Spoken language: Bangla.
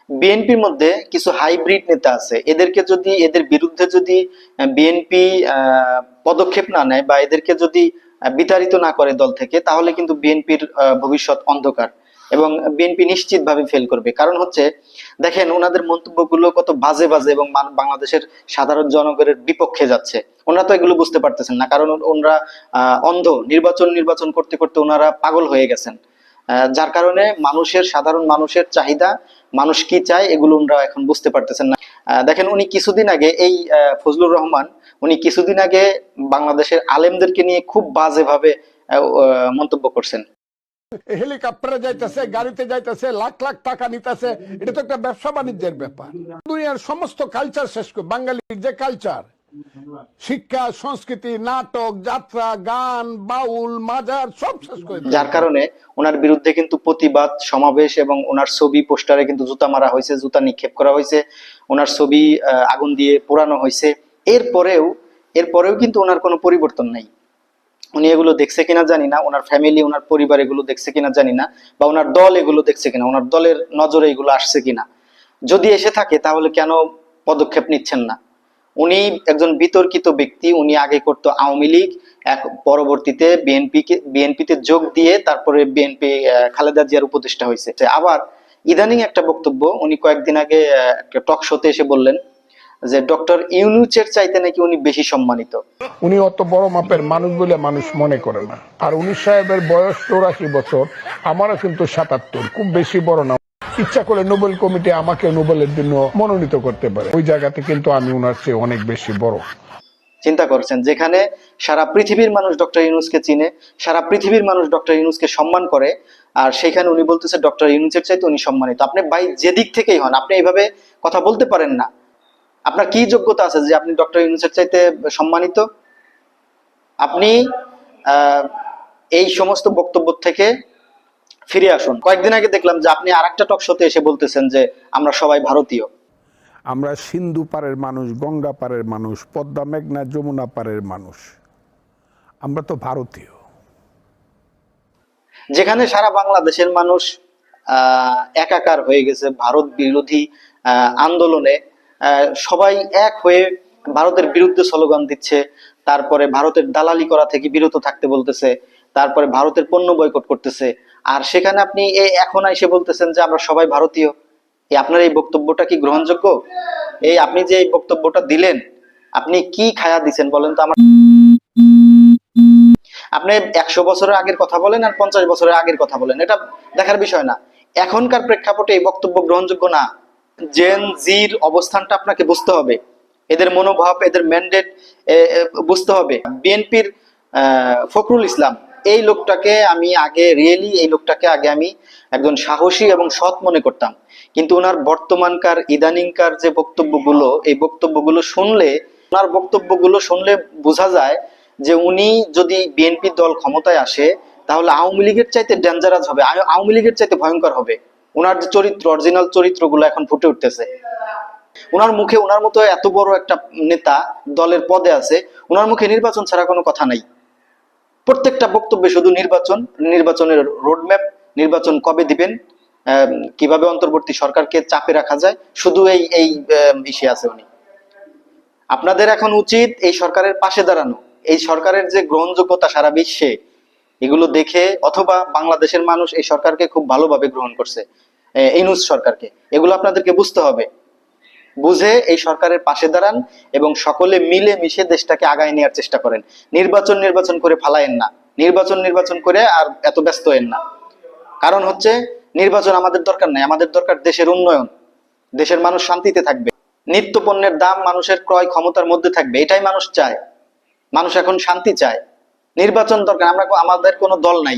বিএনপির মধ্যে কিছু হাইব্রিড নেতা আছে, এদের বিরুদ্ধে যদি বিএনপি পদক্ষেপ না নেয় বা এদেরকে যদি বিতাড়িত না করে দল থেকে, তাহলে কিন্তু বিএনপির ভবিষ্যৎ অন্ধকার এবং বিএনপি নিশ্চিতভাবে ফেল করবে। কারণ হচ্ছে, দেখেন ওনাদের মন্তব্যগুলো কত বাজে বাজে এবং বাংলাদেশের সাধারণ জনগণের বিপক্ষে যাচ্ছে। ওনারা তো এগুলো বুঝতে পারতেছেন না, কারণ ওনারা অন্ধ। নির্বাচন করতে করতে ওনারা পাগল হয়ে গেছেন। যার কারণে সাধারণ মানুষের চাহিদা, মানুষ কি চায়, এগুলো ওনারা এখন বুঝতে পারতেছেন না। দেখেন উনি কিছুদিন আগে ফজলুর রহমান, উনি কিছুদিন আগে বাংলাদেশের আলেমদেরকে নিয়ে খুব বাজেভাবে মন্তব্য করছেন। হেলিকপ্টারে যাইতেছে, গাড়িতে যাইতেছে, লাখ লাখ টাকা নিতেছে। এটা তো একটা ব্যবসা বাণিজ্যের ব্যাপার। দুনিয়ার সমস্ত কালচার শেষ করে, বাঙালির যে কালচার, শিক্ষা, সংস্কৃতি, নাটক, যাত্রা, গান, বাউল, মাজার সব শেষ করে। যার কারণে ওনার বিরুদ্ধে কিন্তু প্রতিবাদ সমাবেশ এবং ওনার ছবি পোস্টারে কিন্তু জুতা মারা হয়েছে, জুতা নিক্ষেপ করা হয়েছে, ওনার ছবি আগুন দিয়ে পোড়ানো হয়েছে। এরপরেও কিন্তু ওনার কোনো পরিবর্তন নাই। উনি এগুলো দেখছে কিনা জানি না, ওনার ফ্যামিলি, ওনার পরিবার এগুলো দেখছে কিনা জানি না, বা ওনার দল এগুলো দেখছে কিনা, ওনার দলের নজরে এগুলো আসছে কিনা। যদি এসে থাকে তাহলে কেন পদক্ষেপ নিচ্ছেন না? উনি একজন বিতর্কিত ব্যক্তি। উনি আগে করতো আওয়ামী লীগ, পরবর্তীতে বিএনপিতে যোগ দিয়ে তারপরে বিএনপি খালেদা জিয়ার উপদেষ্টা হয়েছে। আবার ইদানিং একটা বক্তব্য উনি কয়েকদিন আগে একটা টক শোতে এসে বললেন যে ডক্টর ইউনূসের চাইতে নাকি উনি বেশি সম্মানিত। উনি অত বড় মাপের মানুষ বলে মানুষ মনে করে না। আর উনি সাহেবের বয়স 84 বছর, আমারও কিন্তু 77, খুব বেশি বড় না। ইচ্ছা করে নোবেল কমিটি আমাকে নোবেলের জন্য মনোনীত করতে পারে। ওই জায়গাতে কিন্তু আমি উনার চেয়ে অনেক বেশি বড়। চিন্তা করছেন, যেখানে সারা পৃথিবীর মানুষ ডক্টর ইউনূসকে চিনে, সারা পৃথিবীর মানুষ ডক্টর ইউনূসকে সম্মান করে, আর সেখানে উনি বলতেছে ডক্টর ইউনূসের চাইতে উনি সম্মানিত। আপনি ভাই যেদিক থেকেই হন, আপনি এইভাবে কথা বলতে পারেন না। আপনার কি যোগ্যতা আছে যে আপনি ডক্টর ইউনূসের চাইতে সম্মানিত? আপনি এই সমস্ত বক্তব্য থেকে ফিরে আসুন। কয়েকদিন আগে দেখলাম যে আপনি আরেকটা টক শোতে এসে বলতেছেন যে আমরা সবাই ভারতীয়। আমরা সিন্ধু পারের মানুষ, গঙ্গা পারের মানুষ, পদ্মা, মেঘনা, যমুনা পারের মানুষ, আমরা তো ভারতীয়। যেখানে সারা বাংলাদেশের মানুষ একাকার হয়ে গেছে ভারত বিরোধী আন্দোলনে, সবাই এক হয়ে ভারতের বিরুদ্ধে স্লোগান দিচ্ছে, তারপরে ভারতের দালালি করা থেকে বিরত থাকতে বলতেছে, তারপরে ভারতের পণ্য বয়কট করতেছে। আর সেখানে আপনি এখন এসে বলতেছেন যে আমরা সবাই ভারতীয়। আপনার এই বক্তব্যটা কি গ্রহণযোগ্য? আপনি যে এই বক্তব্যটা দিলেন, আপনি কি খায়া দিচ্ছেন বলেন তো আমার? আপনি 100 বছরের আগের কথা বলেন আর 50 বছরের আগের কথা বলেন, এটা দেখার বিষয় না। এখনকার প্রেক্ষাপটে এই বক্তব্য গ্রহণযোগ্য না। জেন জির অবস্থানটা আপনাকে বুঝতে হবে, এদের মনোভাব, এদের ম্যান্ডেট বুঝতে হবে। বিএনপির ফখরুল ইসলাম, এই লোকটাকে আগে আমি একজন সাহসী এবং সৎ মনে করতাম। কিন্তু ওনার বর্তমানকার ইদানিংকার যে বক্তব্যগুলো, এই বক্তব্যগুলো শুনলে বোঝা যায় যে উনি যদি বিএনপি দল ক্ষমতায় আসে তাহলে আওয়ামী লীগের চাইতে ডেঞ্জারাস হবে, আওয়ামী লীগের চাইতে ভয়ঙ্কর হবে। ওনার যে অরিজিনাল চরিত্রগুলো এখন ফুটে উঠতেছে। ওনার মুখে, ওনার মতো এত বড় একটা নেতা দলের পদে আছে, ওনার মুখে নির্বাচন ছাড়া কোনো কথা নাই। প্রত্যেকটা বক্তব্যে শুধু নির্বাচনের রোডম্যাপ, নির্বাচন কবে দিবেন, কিভাবে অন্তর্বর্তী সরকারকে চাপে রাখা যায়, শুধু এই বিষয়ে আছে উনি। আপনাদের এখন উচিত এই সরকারের পাশে দাঁড়ানো। এই সরকারের যে গ্রহণযোগ্যতা সারা বিশ্বে, এগুলো দেখে, অথবা বাংলাদেশের মানুষ এই সরকারকে খুব ভালোভাবে গ্রহণ করছে, ইউনূস সরকারকে, এগুলো আপনাদেরকে বুঝতে হবে। বুঝে এই সরকারের পাশে দাঁড়ান এবং সকলে মিলে মিশে দেশটাকে আগায় নেওয়ার চেষ্টা করেন। নির্বাচন করে ফালায়েন না, নির্বাচন করে আর এত ব্যস্ত হয়েন না। কারণ হচ্ছে, নির্বাচন আমাদের দরকার নাই, আমাদের দরকার দেশের উন্নয়ন, দেশের মানুষ শান্তিতে থাকবে, নিত্য পণ্যের দাম মানুষের ক্রয় ক্ষমতার মধ্যে থাকবে, এটাই মানুষ চায়। মানুষ এখন শান্তি চায়। নির্বাচন দরকার, আমাদের কোনো দল নাই।